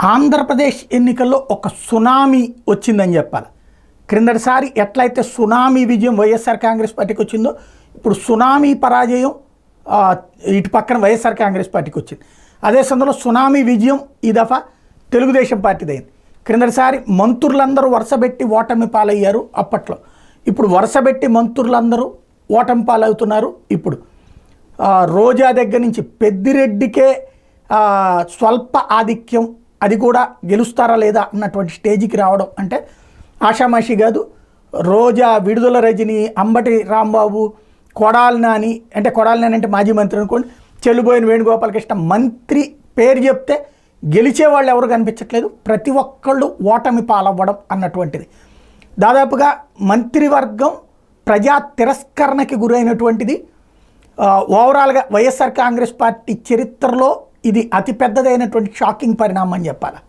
ఆంధ్రప్రదేశ్ ఎన్నికల్లో ఒక సునామీ వచ్చిందని చెప్పాలి. క్రిందటిసారి ఎట్లయితే సునామీ విజయం వైఎస్ఆర్ కాంగ్రెస్ పార్టీకి వచ్చిందో ఇప్పుడు సునామీ పరాజయం ఇటు పక్కన వైఎస్ఆర్ కాంగ్రెస్ పార్టీకి వచ్చింది. అదే సందర్భంలో సునామీ విజయం ఈ దఫా తెలుగుదేశం పార్టీదైంది. క్రిందటిసారి మంత్రులందరూ వరుసబెట్టి ఓటమి పాలయ్యారు అప్పట్లో. ఇప్పుడు వరుసబెట్టి మంత్రులందరూ ఓటమి పాలవుతున్నారు. ఇప్పుడు రోజా దగ్గర నుంచి పెద్దిరెడ్డికే స్వల్ప ఆధిక్యం, అది కూడా గెలుస్తారా లేదా అన్నటువంటి స్టేజ్కి రావడం అంటే ఆషామాషి కాదు. రోజా, విడుదల రజని, అంబటి రాంబాబు, కొడాలి నాని అంటే మాజీ మంత్రి అనుకోండి, చెల్లుబోయిన వేణుగోపాలకృష్ణ మంత్రి పేరు చెప్తే గెలిచేవాళ్ళు ఎవరు కనిపించట్లేదు. ప్రతి ఒక్కళ్ళు ఓటమి పాలవ్వడం అన్నటువంటిది. దాదాపుగా మంత్రివర్గం ప్రజా తిరస్కరణకి గురైనటువంటిది. ఓవరాల్గా వైఎస్ఆర్ కాంగ్రెస్ పార్టీ చరిత్రలో ఇది అతిపెద్దదైనటువంటి షాకింగ్ పరిణామం అని చెప్పాలి.